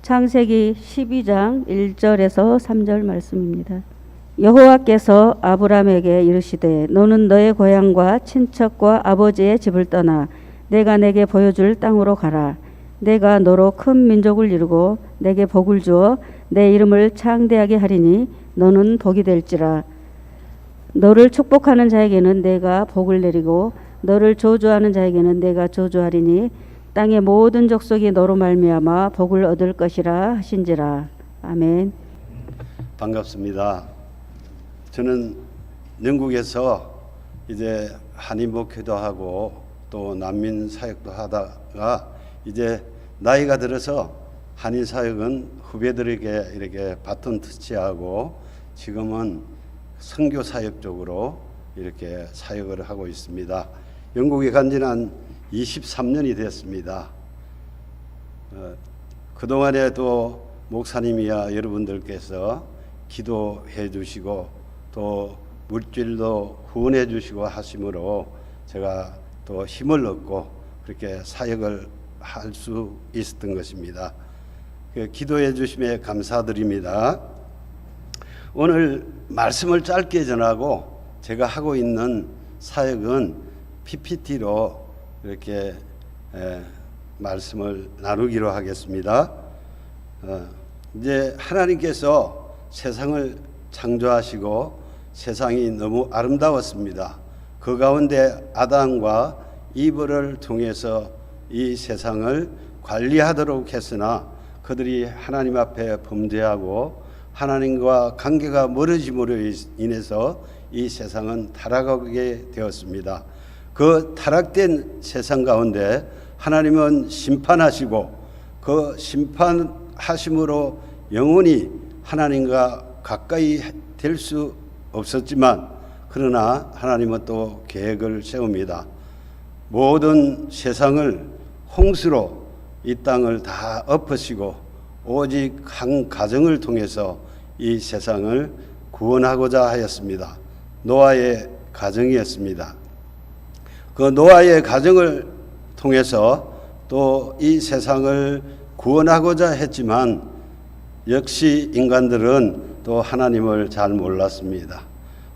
창세기 12장 1절에서 3절 말씀입니다. 여호와께서 아브람에게 이르시되 너는 너의 고향과 친척과 아버지의 집을 떠나 내가 내게 보여줄 땅으로 가라. 내가 너로 큰 민족을 이루고 내게 복을 주어 내 이름을 창대하게 하리니 너는 복이 될지라. 너를 축복하는 자에게는 내가 복을 내리고 너를 저주하는 자에게는 내가 저주하리니 땅의 모든 족속이 너로 말미암아 복을 얻을 것이라 하신지라. 아멘. 반갑습니다. 저는 영국에서 이제 한인 목회도 하고 또 난민 사역도 하다가 이제 나이가 들어서 한인 사역은 후배들에게 이렇게 바톤 터치하고 지금은 선교 사역 쪽으로 이렇게 사역을 하고 있습니다. 영국에 간 지는 한 23년이 됐습니다. 그동안에도 목사님이야 여러분들께서 기도해 주시고 또 물질도 후원해 주시고 하심으로 제가 또 힘을 얻고 그렇게 사역을 할 수 있었던 것입니다. 기도해 주심에 감사드립니다. 오늘 말씀을 짧게 전하고 제가 하고 있는 사역은 PPT로 이렇게 말씀을 나누기로 하겠습니다. 이제 하나님께서 세상을 창조하시고 세상이 너무 아름다웠습니다. 그 가운데 아담과 이브를 통해서 이 세상을 관리하도록 했으나 그들이 하나님 앞에 범죄하고 하나님과 관계가 멀어짐으로 인해서 이 세상은 타락하게 되었습니다. 그 타락된 세상 가운데 하나님은 심판하시고 그 심판하심으로 영원히 하나님과 가까이 될 수 없었지만 그러나 하나님은 또 계획을 세웁니다. 모든 세상을 홍수로 이 땅을 다 엎으시고 오직 한 가정을 통해서 이 세상을 구원하고자 하였습니다. 노아의 가정이었습니다. 그 노아의 가정을 통해서 또 이 세상을 구원하고자 했지만 역시 인간들은 또 하나님을 잘 몰랐습니다.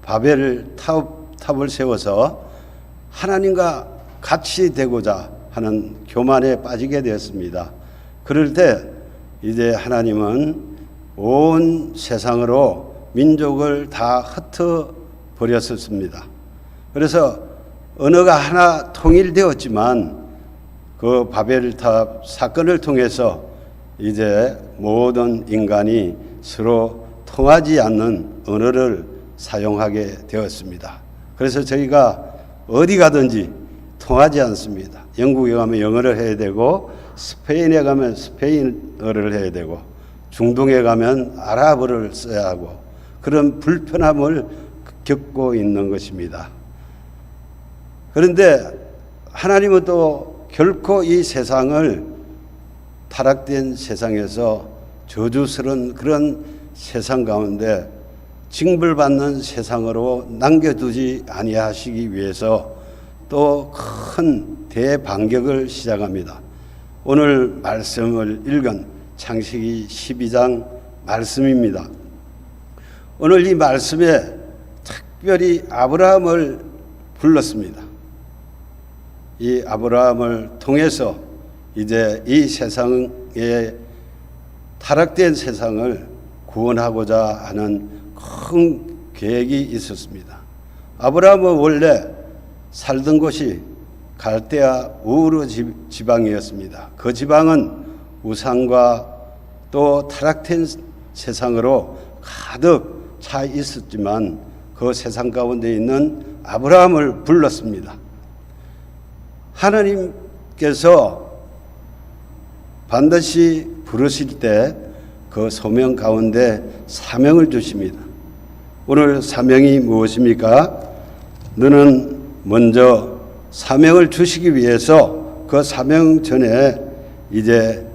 바벨 탑을 세워서 하나님과 같이 되고자 하는 교만에 빠지게 되었습니다. 그럴 때 이제 하나님은 온 세상으로 민족을 다 흩어 버렸었습니다. 그래서 언어가 하나 통일되었지만 그 바벨탑 사건을 통해서 이제 모든 인간이 서로 통하지 않는 언어를 사용하게 되었습니다. 그래서 저희가 어디 가든지 통하지 않습니다. 영국에 가면 영어를 해야 되고 스페인에 가면 스페인어를 해야 되고 중동에 가면 아랍어를 써야 하고 그런 불편함을 겪고 있는 것입니다. 그런데 하나님은 또 결코 이 세상을 타락된 세상에서 저주스러운 그런 세상 가운데 징벌받는 세상으로 남겨두지 아니하시기 위해서 또 큰 대반격을 시작합니다. 오늘 말씀을 읽은 창세기 12장 말씀입니다. 오늘 이 말씀에 특별히 아브라함을 불렀습니다. 이 아브라함을 통해서 이제 이 세상에 타락된 세상을 구원하고자 하는 큰 계획이 있었습니다. 아브라함은 원래 살던 곳이 갈대아 우르 지방이었습니다. 그 지방은 우상과 또 타락된 세상으로 가득 차 있었지만 그 세상 가운데 있는 아브라함을 불렀습니다. 하나님께서 반드시 부르실 때 그 소명 가운데 사명을 주십니다. 오늘 사명이 무엇입니까? 너는 먼저 사명을 주시기 위해서 그 사명 전에 이제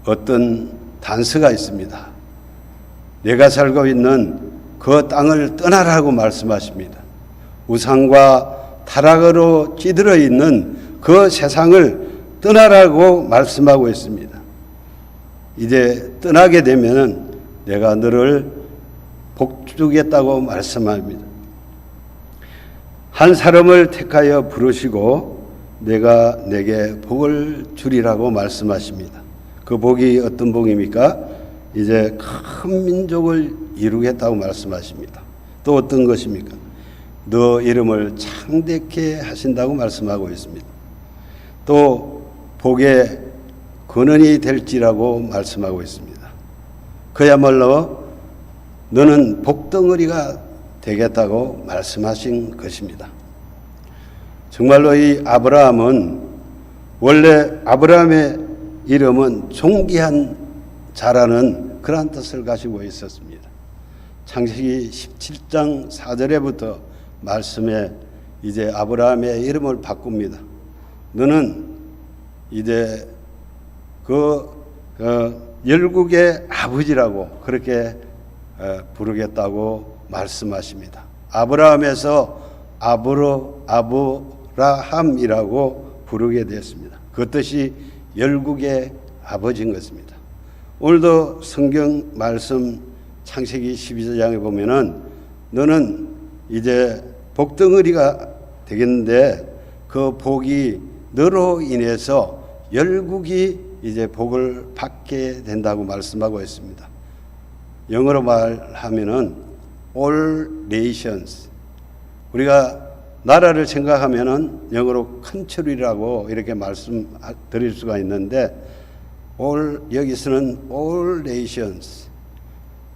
어떤 단서가 있습니다. 내가 살고 있는 그 땅을 떠나라고 말씀하십니다. 우상과 타락으로 찌들어 있는 그 세상을 떠나라고 말씀하고 있습니다. 이제 떠나게 되면은 내가 너를 복 주겠다고 말씀합니다. 한 사람을 택하여 부르시고 내가 내게 복을 주리라고 말씀하십니다. 그 복이 어떤 복입니까? 이제 큰 민족을 이루겠다고 말씀하십니다. 또 어떤 것입니까? 너 이름을 창대케 하신다고 말씀하고 있습니다. 또 복의 근원이 될지라고 말씀하고 있습니다. 그야말로 너는 복덩어리가 되겠다고 말씀하신 것입니다. 정말로 이 아브라함은 원래 아브라함의 이름은 존귀한 자라는 그러한 뜻을 가지고 있었습니다. 창세기 17장 4절에부터 말씀에 이제 아브라함의 이름을 바꿉니다. 너는 이제 열국의 아버지라고 그렇게 부르겠다고 말씀하십니다. 아브라함에서 아브라함이라고 부르게 되었습니다. 그 뜻이 열국의 아버지인 것입니다. 오늘도 성경 말씀 창세기 12장에 보면은 너는 이제 복덩어리가 되겠는데 그 복이 너로 인해서 열국이 이제 복을 받게 된다고 말씀하고 있습니다. 영어로 말하면은 all nations. 우리가 나라를 생각하면은 영어로 country라고 이렇게 말씀드릴 수가 있는데 여기서는 all nations.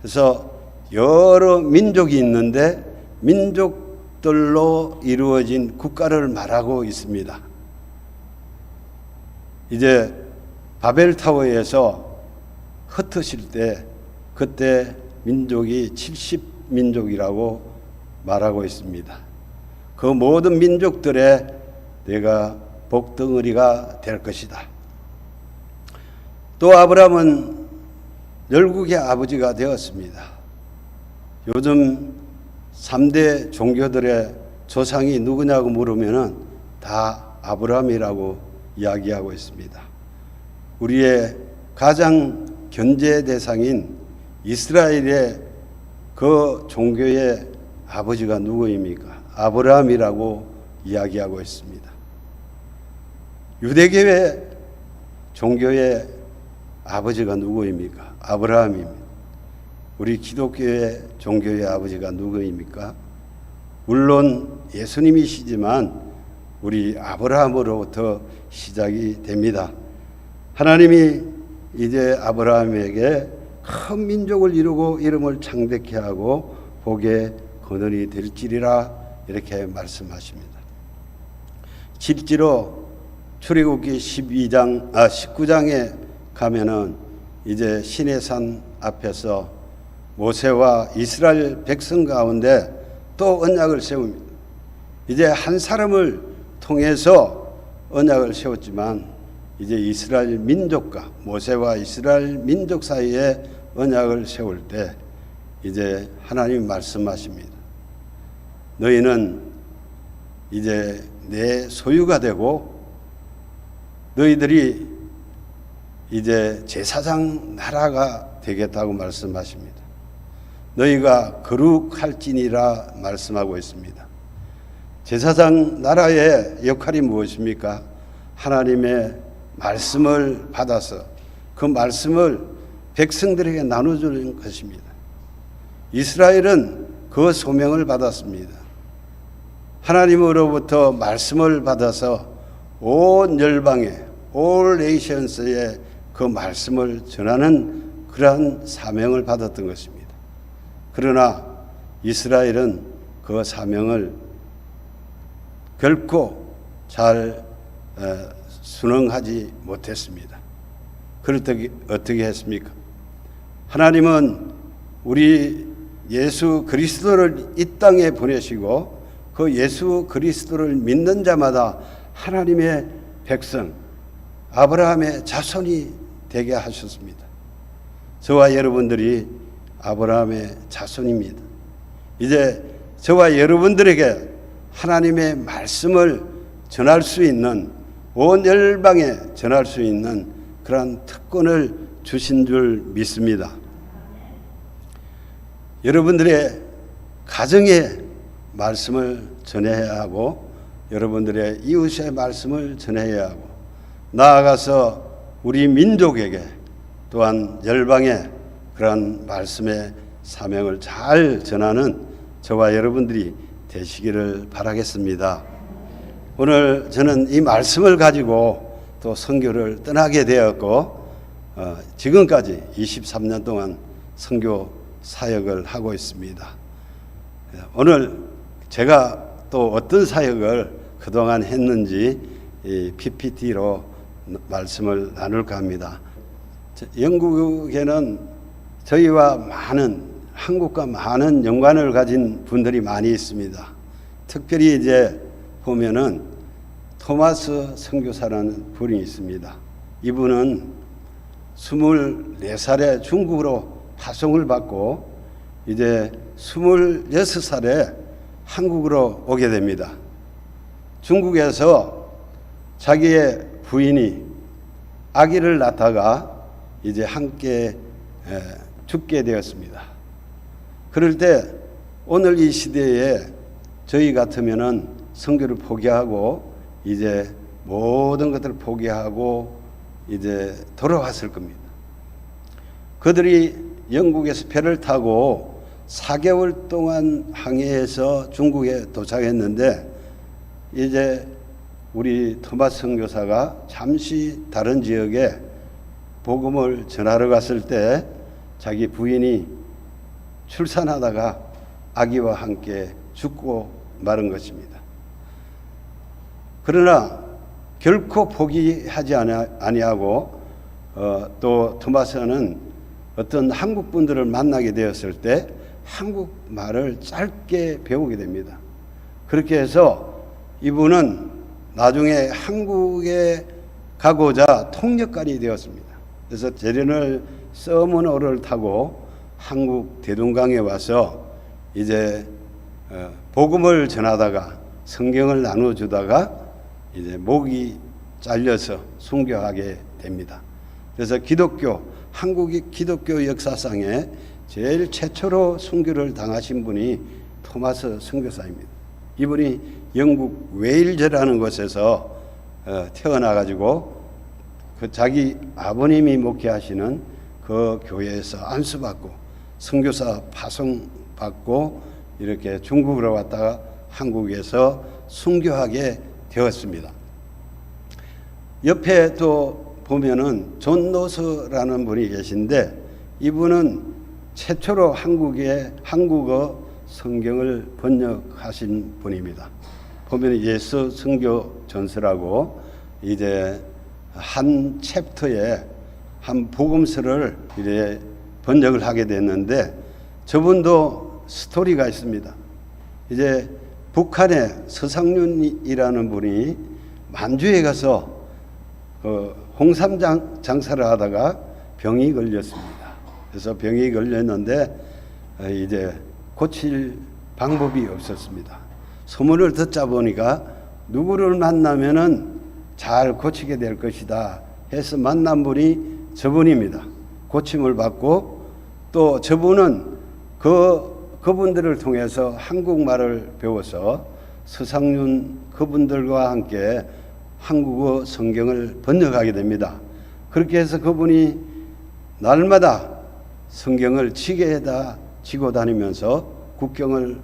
그래서 여러 민족이 있는데 민족들로 이루어진 국가를 말하고 있습니다. 이제 바벨타워에서 흩어질 때 그때 민족이 70민족이라고 말하고 있습니다. 그 모든 민족들의 내가 복덩어리가 될 것이다. 또 아브라함은 열국의 아버지가 되었습니다. 요즘 3대 종교들의 조상이 누구냐고 물으면은 다 아브라함이라고 이야기하고 있습니다. 우리의 가장 견제 대상인 이스라엘의 그 종교의 아버지가 누구입니까? 아브라함이라고 이야기하고 있습니다. 유대교의 종교의 아버지가 누구입니까? 아브라함입니다. 우리 기독교의 종교의 아버지가 누구입니까? 물론 예수님이시지만 우리 아브라함으로부터 시작이 됩니다. 하나님이 이제 아브라함에게 큰 민족을 이루고 이름을 창대케 하고 복의 근원이 될지리라 이렇게 말씀하십니다. 실제로 출애굽기 19장에 가면은 이제 시내산 앞에서 모세와 이스라엘 백성 가운데 또 언약을 세웁니다. 이제 한 사람을 통해서 언약을 세웠지만 이제 이스라엘 민족과 모세와 이스라엘 민족 사이에 언약을 세울 때 이제 하나님이 말씀하십니다. 너희는 이제 내 소유가 되고 너희들이 이제 제사장 나라가 되겠다고 말씀하십니다. 너희가 거룩할지니라 말씀하고 있습니다. 제사장 나라의 역할이 무엇입니까? 하나님의 말씀을 받아서 그 말씀을 백성들에게 나눠주는 것입니다. 이스라엘은 그 소명을 받았습니다. 하나님으로부터 말씀을 받아서 온 열방에 all nations에 그 말씀을 전하는 그러한 사명을 받았던 것입니다. 그러나 이스라엘은 그 사명을 결코 잘 순응하지 못했습니다. 그럴 때 어떻게 했습니까? 하나님은 우리 예수 그리스도를 이 땅에 보내시고 그 예수 그리스도를 믿는 자마다 하나님의 백성 아브라함의 자손이 되게 하셨습니다. 저와 여러분들이 아브라함의 자손입니다. 이제 저와 여러분들에게 하나님의 말씀을 전할 수 있는 온 열방에 전할 수 있는 그러한 특권을 주신 줄 믿습니다. 여러분들의 가정에 말씀을 전해야 하고 여러분들의 이웃의 말씀을 전해야 하고 나아가서 우리 민족에게 또한 열방에 그러한 말씀의 사명을 잘 전하는 저와 여러분들이 되시기를 바라겠습니다. 오늘 저는 이 말씀을 가지고 또 선교를 떠나게 되었고 지금까지 23년 동안 선교 사역을 하고 있습니다. 오늘 제가 또 어떤 사역을 그동안 했는지 이 PPT로 말씀을 나눌까 합니다. 영국에는 저희와 한국과 많은 연관을 가진 분들이 많이 있습니다. 특별히 이제 보면은 토마스 선교사라는 분이 있습니다. 이분은 24살에 중국으로 파송을 받고 이제 26살에 한국으로 오게 됩니다. 중국에서 자기의 부인이 아기를 낳다가 이제 함께 죽게 되었습니다. 그럴 때 오늘 이 시대에 저희 같으면은 선교를 포기하고 이제 모든 것들을 포기하고 이제 돌아왔을 겁니다. 그들이 영국에서 배를 타고 4개월 동안 항해해서 중국에 도착했는데 이제 우리 토마스 선교사가 잠시 다른 지역에 복음을 전하러 갔을 때 자기 부인이 출산하다가 아기와 함께 죽고 마른 것입니다. 그러나 결코 포기하지 아니하고 또 토마스는 어떤 한국 분들을 만나게 되었을 때 한국말을 짧게 배우게 됩니다. 그렇게 해서 이분은 나중에 한국에 가고자 통역관이 되었습니다. 그래서 재련을 서머너를 타고 한국 대동강에 와서 이제 복음을 전하다가 성경을 나눠주다가 이제 목이 잘려서 순교하게 됩니다. 그래서 한국의 기독교 역사상에 제일 최초로 순교를 당하신 분이 토마스 선교사입니다. 이분이 영국 웨일즈라는 곳에서 태어나가지고 그 자기 아버님이 목회하시는 그 교회에서 안수받고 선교사 파송받고 이렇게 중국으로 왔다가 한국에서 순교하게 되었습니다. 옆에 또 보면은 존 노스라는 분이 계신데 이분은 최초로 한국어 성경을 번역하신 분입니다. 보면 예수 선교 전서라고 이제 한 챕터에 한 복음서를 이제 번역을 하게 됐는데 저분도 스토리가 있습니다. 이제 북한의 서상윤이라는 분이 만주에 가서 홍삼 장사를 하다가 병이 걸렸습니다. 그래서 병이 걸렸는데 이제 고칠 방법이 없었습니다. 소문을 듣자 보니까 누구를 만나면은 잘 고치게 될 것이다 해서 만난 분이 저분입니다. 고침을 받고 또 저분은 그분들을 통해서 한국말을 배워서 서상윤 그분들과 함께 한국어 성경을 번역하게 됩니다. 그렇게 해서 그분이 날마다 성경을 지게에다 지고 다니면서 국경을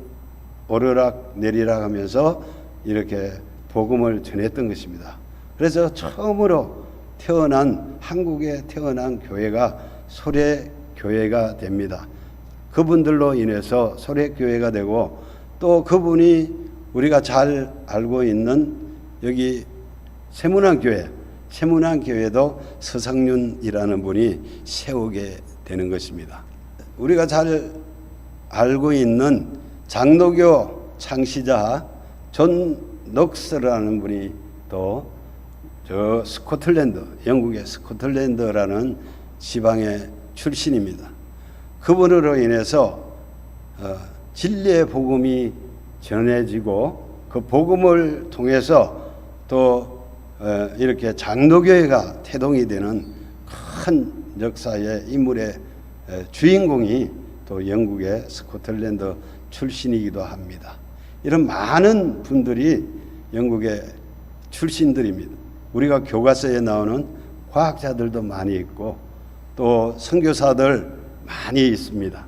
오르락 내리락 하면서 이렇게 복음을 전했던 것입니다. 그래서 처음으로 한국에 태어난 교회가 소래교회가 됩니다. 그분들로 인해서 소래교회가 되고 또 그분이 우리가 잘 알고 있는 여기 세문안교회도 서상윤이라는 분이 세우게 되는 것입니다. 우리가 잘 알고 있는 장로교 창시자 존 녹스라는 분이 또 저 영국의 스코틀랜드라는 지방의 출신입니다. 그분으로 인해서 진리의 복음이 전해지고 그 복음을 통해서 또 이렇게 장로교회가 태동이 되는 큰 역사의 인물의 주인공이 또 영국의 스코틀랜드 출신이기도 합니다. 이런 많은 분들이 영국의 출신들입니다. 우리가 교과서에 나오는 과학자들도 많이 있고 또 선교사들 많이 있습니다.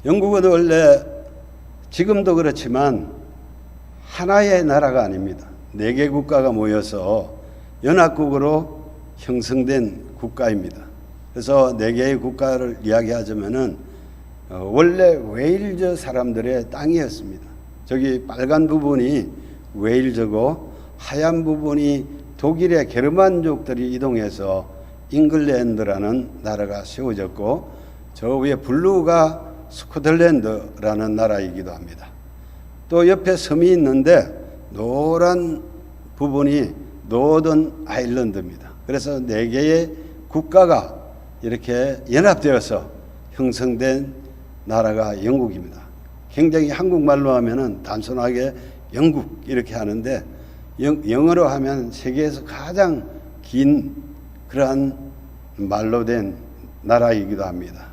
영국은 원래 지금도 그렇지만 하나의 나라가 아닙니다. 4개 국가가 모여서 연합국으로 형성된 국가입니다. 그래서 4개의 국가를 이야기하자면은 원래 웨일즈 사람들의 땅이었습니다. 저기 빨간 부분이 웨일즈고 하얀 부분이 독일의 게르만족들이 이동해서 잉글랜드라는 나라가 세워졌고 저 위에 블루가 스코틀랜드라는 나라이기도 합니다. 또 옆에 섬이 있는데 노란 부분이 노던 아일랜드입니다. 그래서 4개의 국가가 이렇게 연합되어서 형성된 나라가 영국입니다. 굉장히 한국말로 하면은 단순하게 영국 이렇게 하는데 영어로 하면 세계에서 가장 긴 그러한 말로 된 나라이기도 합니다.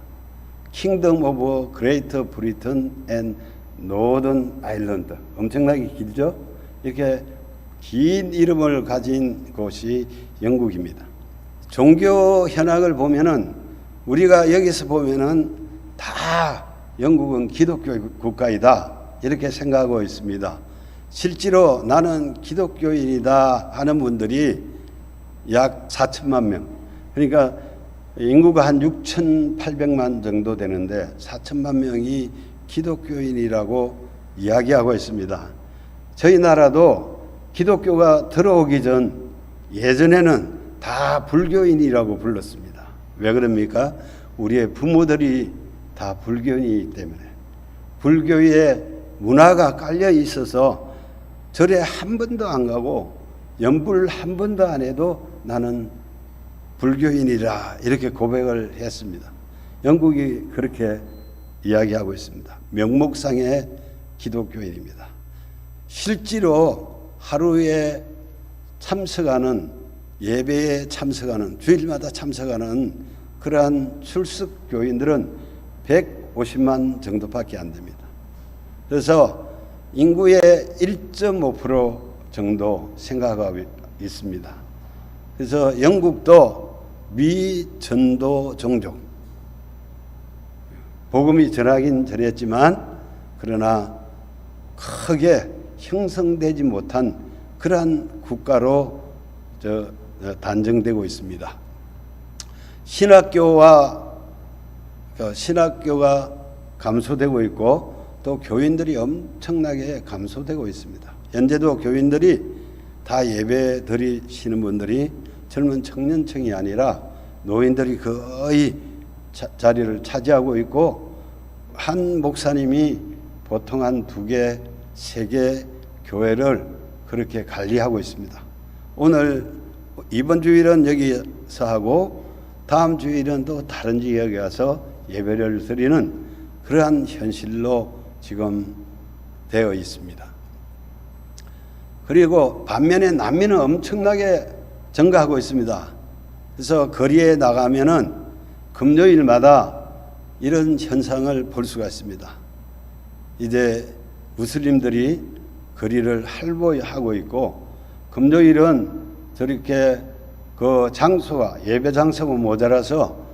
킹덤 오브 그레이트 브리튼 앤 노던 아일랜드. 엄청나게 길죠? 이렇게 긴 이름을 가진 곳이 영국입니다. 종교 현황을 보면은 우리가 여기서 보면은 다 영국은 기독교 국가이다 이렇게 생각하고 있습니다. 실제로 나는 기독교인이다 하는 분들이 약 4천만 명. 그러니까 인구가 한 6,800만 정도 되는데 4천만 명이 기독교인이라고 이야기하고 있습니다. 저희 나라도 기독교가 들어오기 전 예전에는 다 불교인이라고 불렀습니다. 왜 그럽니까? 우리의 부모들이 다 불교인이기 때문에 불교의 문화가 깔려 있어서 절에 한 번도 안 가고 연불 한 번도 안 해도 나는 불교인이라 이렇게 고백을 했습니다. 영국이 그렇게 이야기하고 있습니다. 명목상의 기독교인입니다. 실제로 하루에 참석하는 예배에 참석하는 주일마다 참석하는 그러한 출석 교인들은 150만 정도밖에 안 됩니다. 그래서 인구의 1.5% 정도 생각하고 있습니다. 그래서 영국도 미전도 종족 복음이 전하긴 전했지만 그러나 크게 형성되지 못한 그러한 국가로 단정되고 있습니다. 신학교가 감소되고 있고 또 교인들이 엄청나게 감소되고 있습니다. 현재도 교인들이 다 예배 드리시는 분들이 젊은 청년층이 아니라 노인들이 거의 자리를 차지하고 있고 한 목사님이 보통 한 2개, 3개 교회를 그렇게 관리하고 있습니다. 오늘 이번 주일은 여기서 하고 다음 주일은 또 다른 지역에 가서 예배를 드리는 그러한 현실로 지금 되어 있습니다. 그리고 반면에 난민은 엄청나게 증가하고 있습니다. 그래서 거리에 나가면은 금요일마다 이런 현상을 볼 수가 있습니다. 이제 무슬림들이 거리를 할보하고 있고 금요일은 저렇게 그 장소가 예배 장소가 모자라서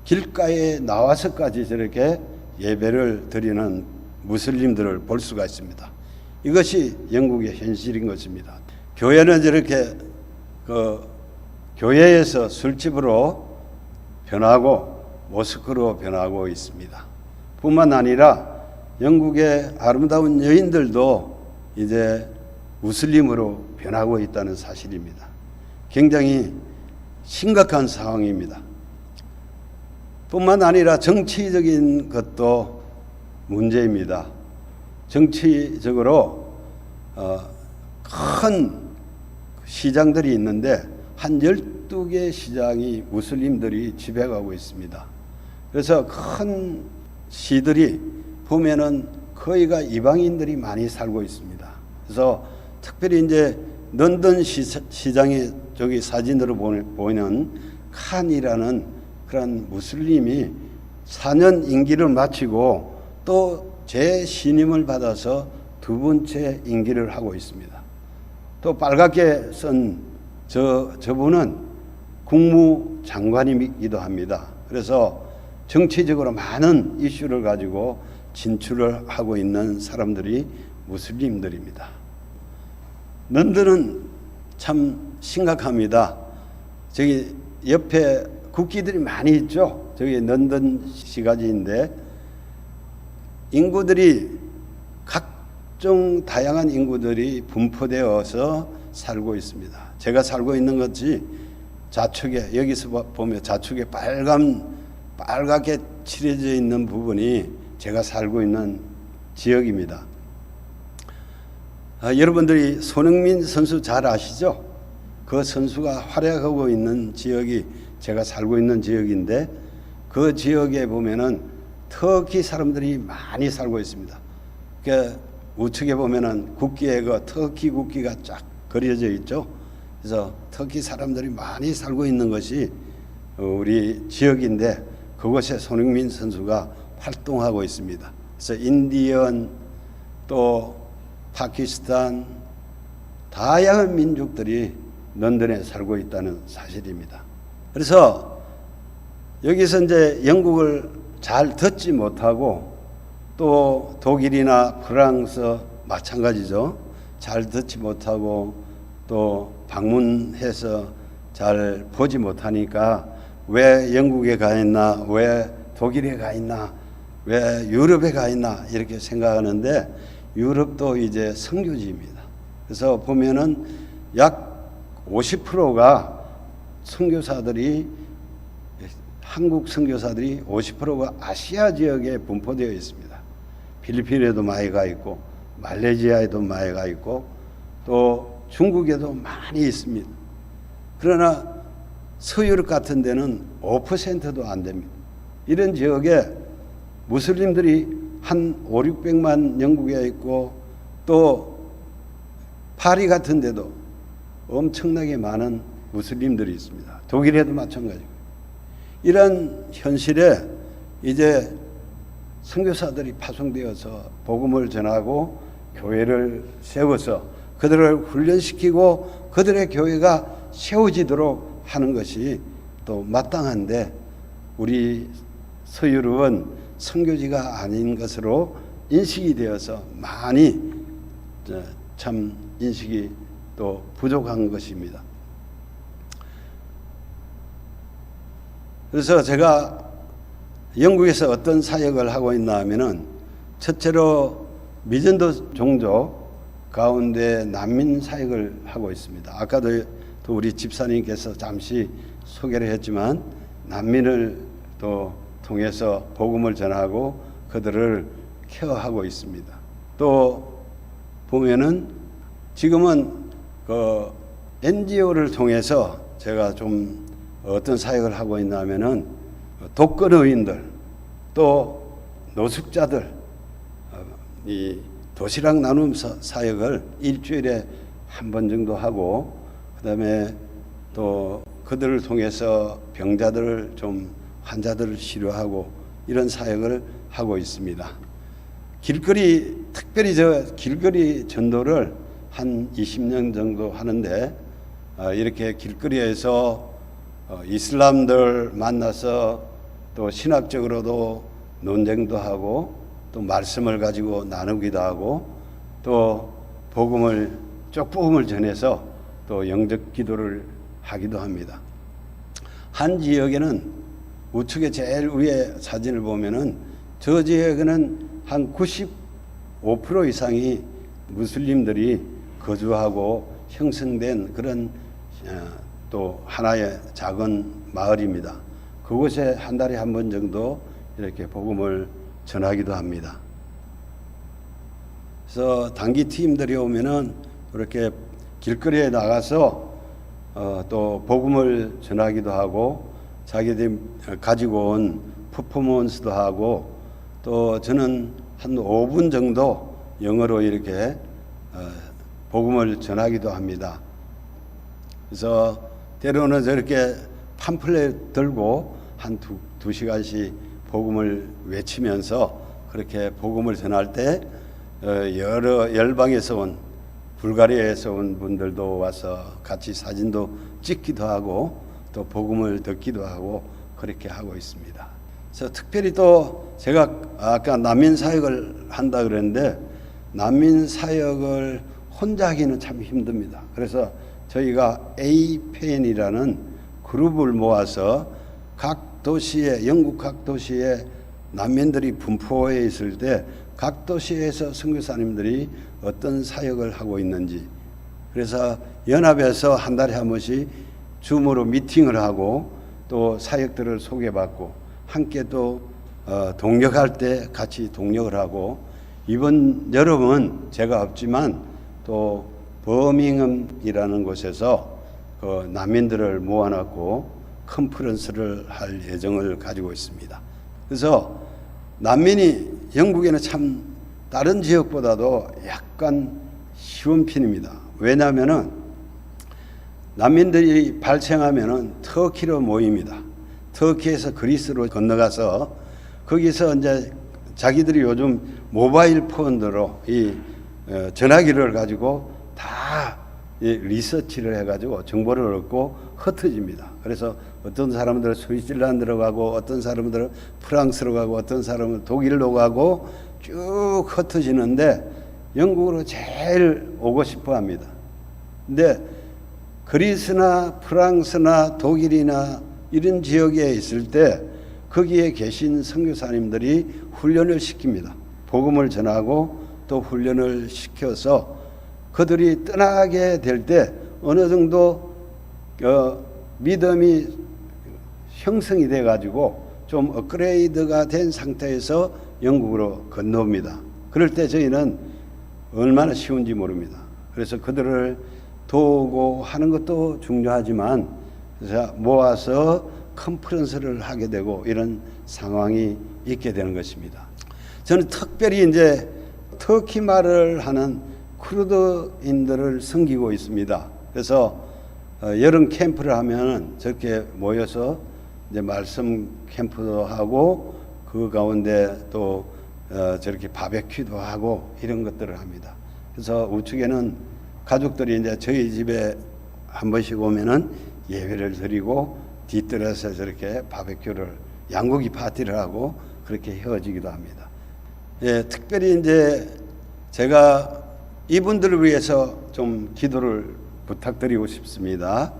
길가에 나와서까지 저렇게 예배를 드리는 무슬림들을 볼 수가 있습니다. 이것이 영국의 현실인 것입니다. 교회는 저렇게 교회에서 술집으로 변하고 모스크로 변하고 있습니다. 뿐만 아니라 영국의 아름다운 여인들도 이제 무슬림으로 변하고 있다는 사실입니다. 굉장히 심각한 상황입니다. 뿐만 아니라 정치적인 것도 문제입니다. 정치적으로 큰 시장들이 있는데 한 12개 시장이 무슬림들이 지배하고 있습니다. 그래서 큰 시들이 보면은 거의가 이방인들이 많이 살고 있습니다. 그래서 특별히 이제 런던 시장에 저기 사진으로 보이는 칸이라는 그런 무슬림이 4년 임기를 마치고 또 재신임을 받아서 두 번째 임기를 하고 있습니다. 또 빨갛게 쓴 저분은 국무장관이기도 합니다. 그래서 정치적으로 많은 이슈를 가지고 진출을 하고 있는 사람들이 무슬림들입니다. 런던은 참 심각합니다. 저기 옆에 국기들이 많이 있죠. 저기 런던 시가지인데 인구들이 각종 다양한 인구들이 분포되어서 살고 있습니다. 제가 살고 있는 것이 좌측에, 여기서 보면 좌측에 빨갛게 칠해져 있는 부분이 제가 살고 있는 지역입니다. 여러분들이 손흥민 선수 잘 아시죠? 그 선수가 활약하고 있는 지역이 제가 살고 있는 지역인데 그 지역에 보면은 터키 사람들이 많이 살고 있습니다. 그 우측에 보면은 국기에 그 터키 국기가 쫙 그려져 있죠. 그래서 터키 사람들이 많이 살고 있는 것이 우리 지역인데 그곳에 손흥민 선수가 활동하고 있습니다. 그래서 인디언 또 파키스탄 다양한 민족들이 런던에 살고 있다는 사실입니다. 그래서 여기서 이제 영국을 잘 듣지 못하고 또 독일이나 프랑스 마찬가지죠. 잘 듣지 못하고 또 방문해서 잘 보지 못하니까 왜 영국에 가 있나, 왜 독일에 가 있나, 왜 유럽에 가 있나 이렇게 생각하는데 유럽도 이제 선교지입니다. 그래서 보면은 약 50%가 선교사들이 한국 선교사들이 50%가 아시아 지역에 분포되어 있습니다. 필리핀에도 많이 가 있고 말레이시아에도 많이 가 있고 또 중국에도 많이 있습니다. 그러나 서유럽 같은 데는 5%도 안 됩니다. 이런 지역에 무슬림들이 한 5, 600만 영국에 있고 또 파리 같은 데도 엄청나게 많은 무슬림들이 있습니다. 독일에도 마찬가지고. 이런 현실에 이제 선교사들이 파송되어서 복음을 전하고 교회를 세워서 그들을 훈련시키고 그들의 교회가 세워지도록 하는 것이 또 마땅한데 우리 서유럽은 선교지가 아닌 것으로 인식이 되어서 많이 참 인식이 또 부족한 것입니다. 그래서 제가 영국에서 어떤 사역을 하고 있나 하면은 첫째로 미전도 종족 가운데 난민 사역을 하고 있습니다. 아까도 또 우리 집사님께서 잠시 소개를 했지만 난민을 또 통해서 복음을 전하고 그들을 케어하고 있습니다. 또 보면은 지금은 그 NGO를 통해서 제가 좀 어떤 사역을 하고 있나 하면은 독거노인들 또 노숙자들 이 도시락 나눔 사역을 일주일에 한 번 정도 하고 그다음에 또 그들을 통해서 병자들을 좀 환자들을 치료하고 이런 사역을 하고 있습니다. 길거리 특별히 길거리 전도를 한 20년 정도 하는데 이렇게 길거리에서 이슬람들 만나서 또 신학적으로도 논쟁도 하고 또 말씀을 가지고 나누기도 하고 또 쪽복음을 전해서 또 영적 기도를 하기도 합니다. 한 지역에는 우측에 제일 위에 사진을 보면은 저 지역에는 한 95% 이상이 무슬림들이 거주하고 형성된 그런 또 하나의 작은 마을입니다. 그곳에 한 달에 한 번 정도 이렇게 복음을 전하기도 합니다. 그래서 단기 팀들이 오면은 이렇게 길거리에 나가서 또 복음을 전하기도 하고 자기들이 가지고 온 퍼포먼스도 하고 또 저는 한 5분 정도 영어로 이렇게 복음을 전하기도 합니다. 그래서 때로는 저렇게 팜플렛 들고 한 두 시간씩 복음을 외치면서 그렇게 복음을 전할 때 여러 열방에서 온 불가리아에서 온 분들도 와서 같이 사진도 찍기도 하고 또 복음을 듣기도 하고 그렇게 하고 있습니다. 그래서 특별히 또 제가 아까 난민 사역을 한다 그랬는데 난민 사역을 혼자 하기는 참 힘듭니다. 그래서 저희가 APN이라는 그룹을 모아서 각 도시에 영국 각 도시에 난민들이 분포해 있을 때 각 도시에서 선교사님들이 어떤 사역을 하고 있는지 그래서 연합해서 한 달에 한 번씩 줌으로 미팅을 하고 또 사역들을 소개받고 함께 또 동력할 때 같이 동력을 하고 이번 여름은 제가 없지만 또 버밍엄이라는 곳에서 그 난민들을 모아놨고 컨퍼런스를 할 예정을 가지고 있습니다. 그래서 난민이 영국에는 참 다른 지역보다도 약간 쉬운 편입니다. 왜냐하면은 난민들이 발생하면은 터키로 모입니다. 터키에서 그리스로 건너가서 거기서 이제 자기들이 요즘 모바일 폰으로 이 전화기를 가지고 다 리서치를 해가지고 정보를 얻고 흩어집니다. 그래서 어떤 사람들은 스위스란드로 가고 어떤 사람들은 프랑스로 가고 어떤 사람은 독일로 가고 쭉 흩어지는데 영국으로 제일 오고 싶어 합니다. 근데 그리스나 프랑스나 독일이나 이런 지역에 있을 때 거기에 계신 선교사님들이 훈련을 시킵니다. 복음을 전하고 또 훈련을 시켜서 그들이 떠나게 될 때 어느 정도 믿음이 형성이 돼 가지고 좀 업그레이드가 된 상태에서 영국으로 건너옵니다. 그럴 때 저희는 얼마나 쉬운지 모릅니다. 그래서 그들을 도우고 하는 것도 중요하지만 그래서 모아서 컨퍼런스를 하게 되고 이런 상황이 있게 되는 것입니다. 저는 특별히 이제 터키 말을 하는 쿠르드인들을 섬기고 있습니다. 그래서 여름 캠프를 하면 저렇게 모여서 이제 말씀 캠프도 하고 그 가운데 또 저렇게 바베큐도 하고 이런 것들을 합니다. 그래서 우측에는 가족들이 이제 저희 집에 한 번씩 오면은 예배를 드리고 뒤뜰에서 저렇게 바베큐를 양고기 파티를 하고 그렇게 헤어지기도 합니다. 예, 특별히 이제 제가 이분들을 위해서 좀 기도를 부탁드리고 싶습니다.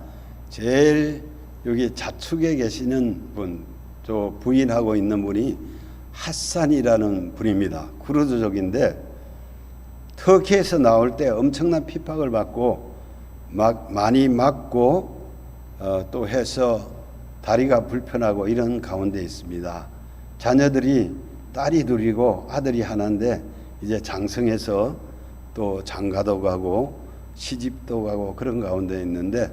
제일 여기 좌측에 계시는 분, 저 부인하고 있는 분이 핫산이라는 분입니다. 쿠르드족인데 터키에서 나올 때 엄청난 핍박을 받고 많이 맞고 또 해서 다리가 불편하고 이런 가운데 있습니다. 자녀들이 딸이 둘이고 아들이 하나인데 이제 장성해서 또 장가도 가고 시집도 가고 그런 가운데 있는데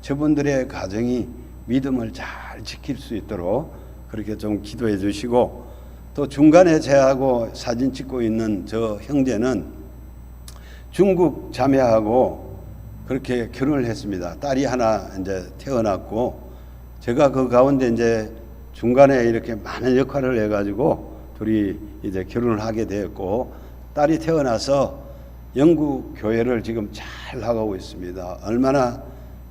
저분들의 가정이 믿음을 잘 지킬 수 있도록 그렇게 좀 기도해 주시고 또 중간에 제하고 사진 찍고 있는 저 형제는 중국 자매하고 그렇게 결혼을 했습니다. 딸이 하나 이제 태어났고 제가 그 가운데 이제 중간에 이렇게 많은 역할을 해가지고 둘이 이제 결혼을 하게 되었고 딸이 태어나서 영국 교회를 지금 잘 나가고 있습니다. 얼마나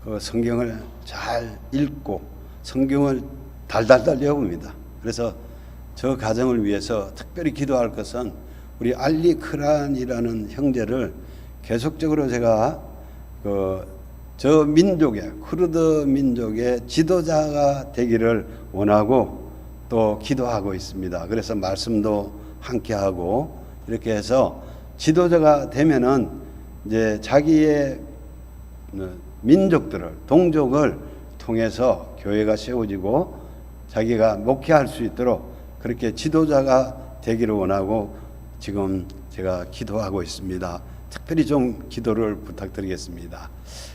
그 성경을 잘 읽고 성경을 달달달 외웁니다. 그래서 저 가정을 위해서 특별히 기도할 것은 우리 알리 크란이라는 형제를 계속적으로 제가 저 민족의 쿠르드 민족의 지도자가 되기를 원하고 또 기도하고 있습니다. 그래서 말씀도 함께 하고 이렇게 해서 지도자가 되면은 이제 자기의 민족들을 동족을 통해서 교회가 세워지고 자기가 목회할 수 있도록 그렇게 지도자가 되기를 원하고 지금 제가 기도하고 있습니다. 특별히 좀 기도를 부탁드리겠습니다.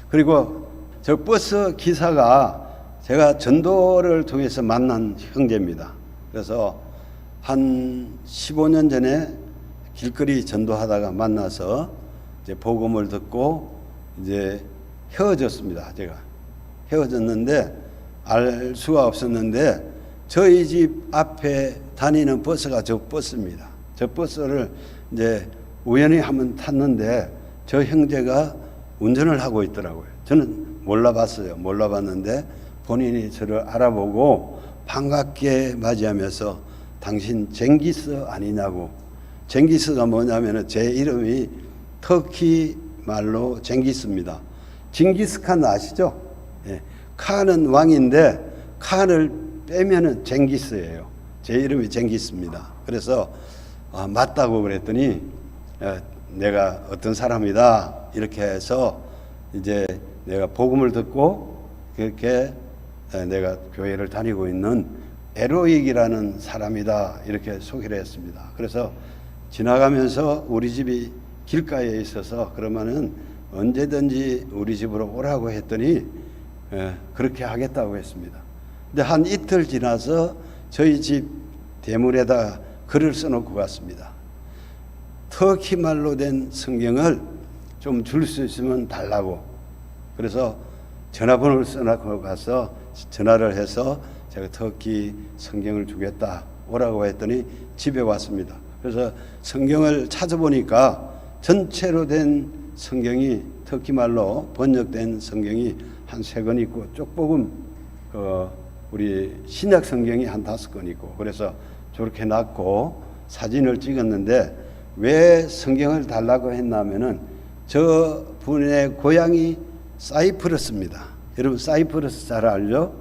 그리고 저 버스 기사가 제가 전도를 통해서 만난 형제입니다. 그래서 한 15년 전에 길거리 전도하다가 만나서 이제 복음을 듣고 이제 헤어졌습니다. 제가 헤어졌는데 알 수가 없었는데 저희 집 앞에 다니는 버스가 저 버스입니다. 저 버스를 이제 우연히 한번 탔는데 저 형제가 운전을 하고 있더라고요. 저는 몰라봤어요. 몰라봤는데 본인이 저를 알아보고 반갑게 맞이하면서 당신 쟁기스 아니냐고. 쟁기스가 뭐냐면은 제 이름이 터키 말로 쟁기스입니다. 징기스칸 아시죠? 예. 칸은 왕인데 칸을 빼면은 쟁기스예요. 제 이름이 쟁기스입니다. 그래서 맞다고 그랬더니 내가 어떤 사람이다 이렇게 해서 이제 내가 복음을 듣고 그렇게 내가 교회를 다니고 있는 에로익이라는 사람이다 이렇게 소개를 했습니다. 그래서 지나가면서 우리 집이 길가에 있어서 그러면은 언제든지 우리 집으로 오라고 했더니 그렇게 하겠다고 했습니다. 근데 한 이틀 지나서 저희 집 대문에다 글을 써놓고 갔습니다. 터키 말로 된 성경을 좀 줄 수 있으면 달라고. 그래서 전화번호를 써놓고 가서 전화를 해서 제가 터키 성경을 주겠다 오라고 했더니 집에 왔습니다. 그래서 성경을 찾아보니까 전체로 된 성경이 터키 말로 번역된 성경이 한 3권 있고 쪽복음 우리 신약 성경이 한 5권 있고 그래서 저렇게 놨고 사진을 찍었는데 왜 성경을 달라고 했냐면은 저 분의 고향이 사이프러스입니다. 여러분 사이프러스 잘 알죠?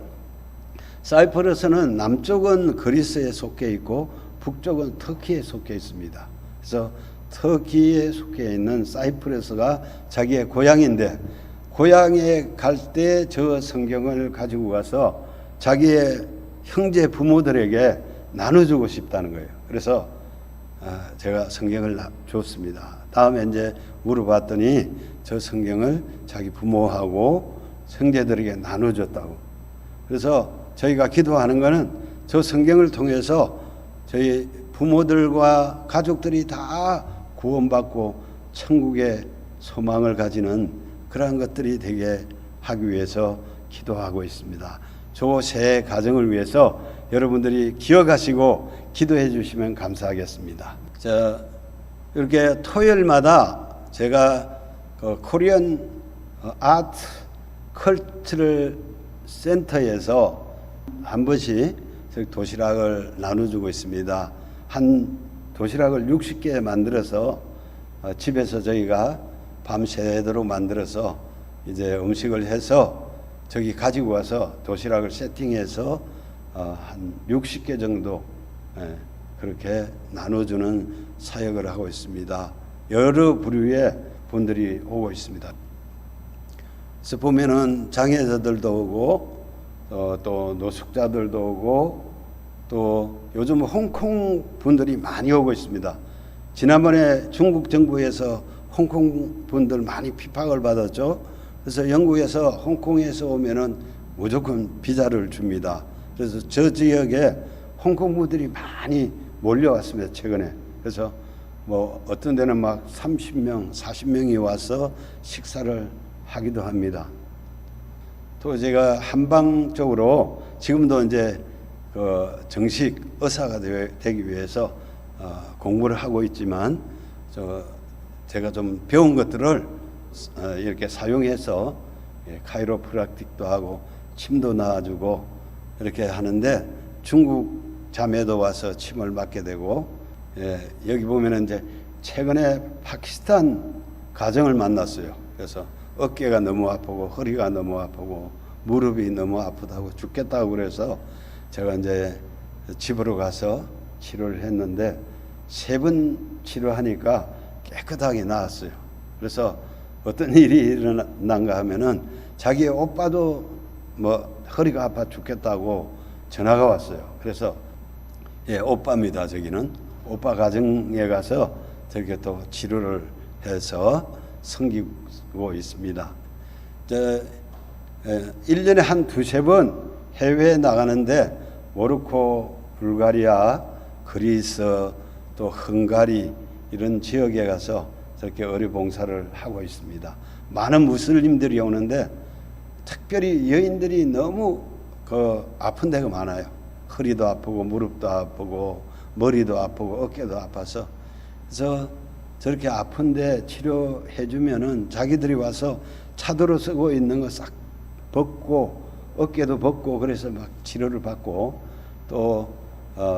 사이프러스는 남쪽은 그리스에 속해 있고 북쪽은 터키에 속해 있습니다. 그래서 터키에 속해 있는 사이프러스가 자기의 고향인데 고향에 갈 때 저 성경을 가지고 가서 자기의 형제 부모들에게 나눠주고 싶다는 거예요. 그래서 제가 성경을 줬습니다. 다음에 이제 물어봤더니 저 성경을 자기 부모하고 형제들에게 나눠줬다고. 그래서 저희가 기도하는 거는 저 성경을 통해서 저희 부모들과 가족들이 다 구원받고 천국의 소망을 가지는 그러한 것들이 되게 하기 위해서 기도하고 있습니다. 저 새 가정을 위해서 여러분들이 기억하시고 기도해 주시면 감사하겠습니다. 자, 이렇게 토요일마다 제가 코리안 아트 컬처럴 센터에서 한 번씩 도시락을 나눠주고 있습니다. 한 도시락을 60개 만들어서 집에서 저희가 밤새도록 만들어서 이제 음식을 해서 저기 가지고 와서 도시락을 세팅해서 한 60개 정도 그렇게 나눠주는 사역을 하고 있습니다. 여러 부류의 분들이 오고 있습니다. 그래서 보면은 장애자들도 오고 또 노숙자들도 오고 또 요즘 홍콩 분들이 많이 오고 있습니다. 지난번에 중국 정부에서 홍콩 분들 많이 핍박을 받았죠. 그래서 영국에서 홍콩에서 오면은 무조건 비자를 줍니다. 그래서 저 지역에 홍콩 분들이 많이 몰려왔습니다. 최근에. 그래서 뭐 어떤 데는 막 30명, 40명이 와서 식사를 하기도 합니다. 또 제가 한방 쪽으로 지금도 이제 정식 의사가 되기 위해서 공부를 하고 있지만 제가 좀 배운 것들을 이렇게 사용해서 카이로프락틱도 하고 침도 놔주고 이렇게 하는데 중국 자매도 와서 침을 맞게 되고 여기 보면은 이제 최근에 파키스탄 가정을 만났어요. 그래서 어깨가 너무 아프고 허리가 너무 아프고 무릎이 너무 아프다고 죽겠다고 그래서 제가 이제 집으로 가서 치료를 했는데 3번 치료하니까 깨끗하게 나았어요. 그래서 어떤 일이 일어난가 하면은 자기 오빠도 뭐 허리가 아파 죽겠다고 전화가 왔어요. 그래서 오빠입니다. 저기는 오빠 가정에 가서 저렇게 또 치료를 해서 섬기고 있습니다. 1년에 한 2-3번 해외에 나가는데 모로코, 불가리아, 그리스, 또 헝가리 이런 지역에 가서 저렇게 의료 봉사를 하고 있습니다. 많은 무슬림들이 오는데 특별히 여인들이 너무 그 아픈 데가 많아요. 허리도 아프고 무릎도 아프고 머리도 아프고 어깨도 아파서, 그래서 저렇게 아픈데 치료해 주면은 자기들이 와서 차도로 쓰고 있는 거 싹 벗고 어깨도 벗고 그래서 막 치료를 받고, 또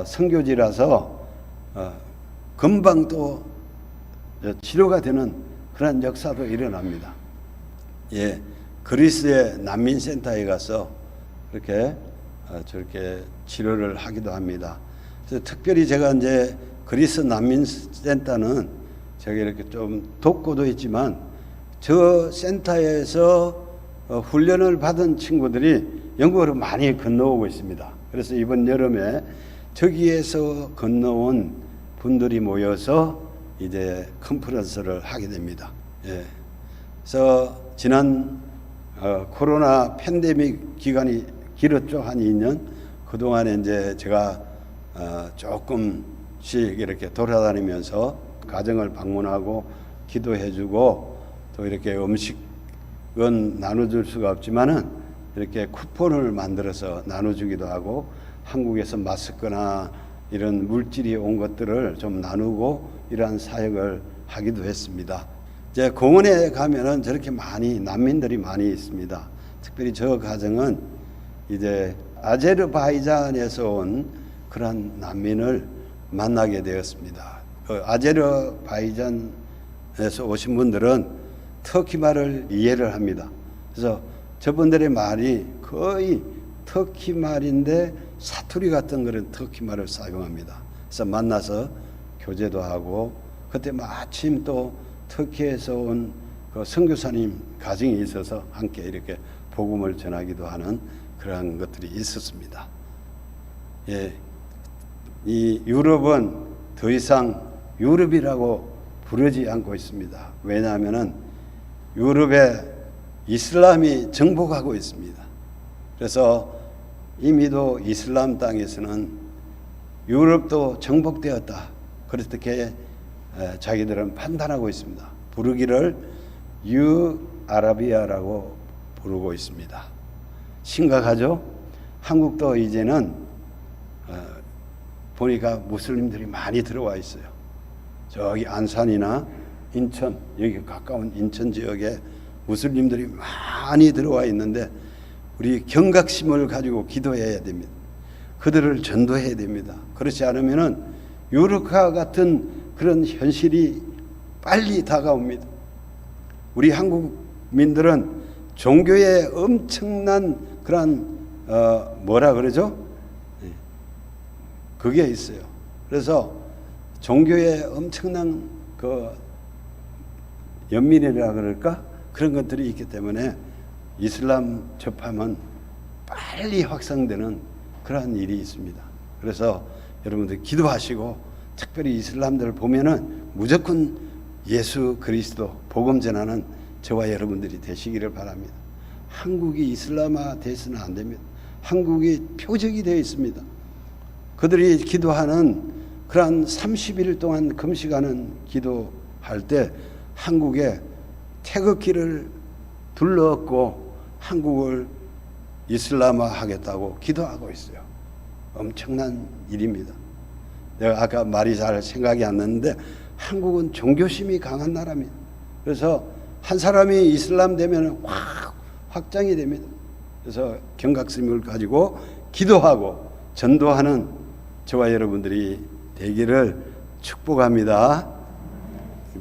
선교지라서 금방 또 치료가 되는 그런 역사도 일어납니다. 예, 그리스의 난민센터에 가서 그렇게 저렇게 치료를 하기도 합니다. 그래서 특별히 제가 이제 그리스 난민센터는 제가 이렇게 좀 돕고도 있지만, 저 센터에서 훈련을 받은 친구들이 영국으로 많이 건너오고 있습니다. 그래서 이번 여름에 저기에서 건너온 분들이 모여서 이제 컨퍼런스를 하게 됩니다. 예. 그래서 지난 코로나 팬데믹 기간이 길었죠. 한 2년. 그동안에 이제 제가 조금씩 이렇게 돌아다니면서 가정을 방문하고 기도해주고, 또 이렇게 음식은 나눠줄 수가 없지만은 이렇게 쿠폰을 만들어서 나눠주기도 하고, 한국에서 마스크나 이런 물질이 온 것들을 좀 나누고 이러한 사역을 하기도 했습니다. 이제 공원에 가면은 저렇게 많이 난민들이 많이 있습니다. 특별히 저 가정은 이제 아제르바이잔에서 온 그런 난민을 만나게 되었습니다. 아제르바이잔에서 오신 분들은 터키 말을 이해를 합니다. 그래서 저분들의 말이 거의 터키 말인데 사투리 같은 그런 터키 말을 사용합니다. 그래서 만나서 교제도 하고, 그때 마침 또 터키에서 온 그 선교사님 가정이 있어서 함께 이렇게 복음을 전하기도 하는 그런 것들이 있었습니다. 예, 이 유럽은 더 이상 유럽이라고 부르지 않고 있습니다. 왜냐하면은 유럽에 이슬람이 정복하고 있습니다. 그래서 이미도 이슬람 땅에서는 유럽도 정복되었다, 그렇게 자기들은 판단하고 있습니다. 부르기를 유아라비아라고 부르고 있습니다. 심각하죠? 한국도 이제는 보니까 무슬림들이 많이 들어와 있어요. 저기 안산이나 인천, 여기 가까운 인천 지역에 무슬림들이 많이 들어와 있는데, 우리 경각심을 가지고 기도해야 됩니다. 그들을 전도해야 됩니다. 그렇지 않으면은 유럽과 같은 그런 현실이 빨리 다가옵니다. 우리 한국민들은 종교에 엄청난 그런 뭐라 그러죠? 그게 있어요. 그래서 종교에 엄청난 그 연민이라 그럴까? 그런 것들이 있기 때문에 이슬람 접하면 빨리 확산되는 그러한 일이 있습니다. 그래서 여러분들 기도하시고, 특별히 이슬람들을 보면은 무조건 예수 그리스도 복음 전하는 저와 여러분들이 되시기를 바랍니다. 한국이 이슬람화 돼서는 안 됩니다. 한국이 표적이 되어 있습니다. 그들이 기도하는 그러한 30일 동안 금식하는 기도할 때 한국에 태극기를 둘러엎고 한국을 이슬람화 하겠다고 기도하고 있어요. 엄청난 일입니다. 내가 아까 말이 잘 생각이 안 났는데, 한국은 종교심이 강한 나라입니다. 그래서 한 사람이 이슬람 되면 확장이 됩니다. 그래서 경각심을 가지고 기도하고 전도하는 저와 여러분들이 되기를 축복합니다.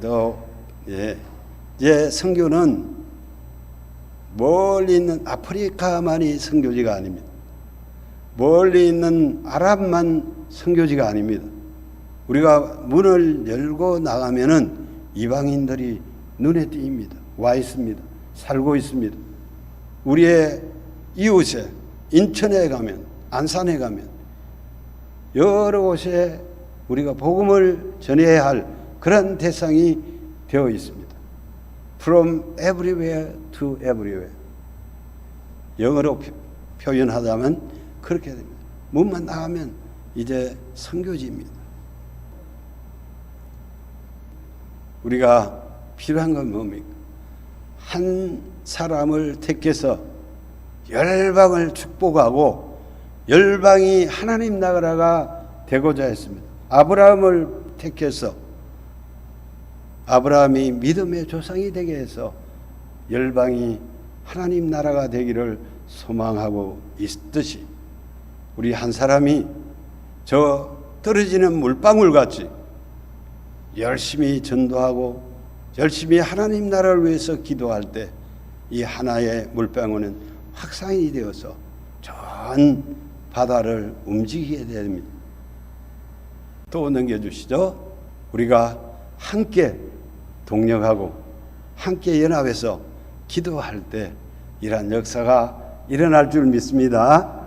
또 이제 선교는 멀리 있는 아프리카만이 선교지가 아닙니다. 멀리 있는 아랍만 선교지가 아닙니다. 우리가 문을 열고 나가면은 이방인들이 눈에 띄입니다. 와 있습니다. 살고 있습니다. 우리의 이웃에, 인천에 가면, 안산에 가면 여러 곳에 우리가 복음을 전해야 할 그런 대상이 되어 있습니다. From everywhere to everywhere. 영어로 표현하자면 그렇게 됩니다. 문만 나가면 이제 선교지입니다. 우리가 필요한 건 뭡니까? 한 사람을 택해서 열방을 축복하고 열방이 하나님 나라가 되고자 했습니다. 아브라함을 택해서 아브라함이 믿음의 조상이 되게 해서 열방이 하나님 나라가 되기를 소망하고 있듯이 우리 한 사람이 저 떨어지는 물방울같이 열심히 전도하고 열심히 하나님 나라를 위해서 기도할 때 이 하나의 물방울은 확산이 되어서 전 바다를 움직이게 됩니다. 또 넘겨주시죠. 우리가 함께 동력하고 함께 연합해서 기도할 때 이러한 역사가 일어날 줄 믿습니다.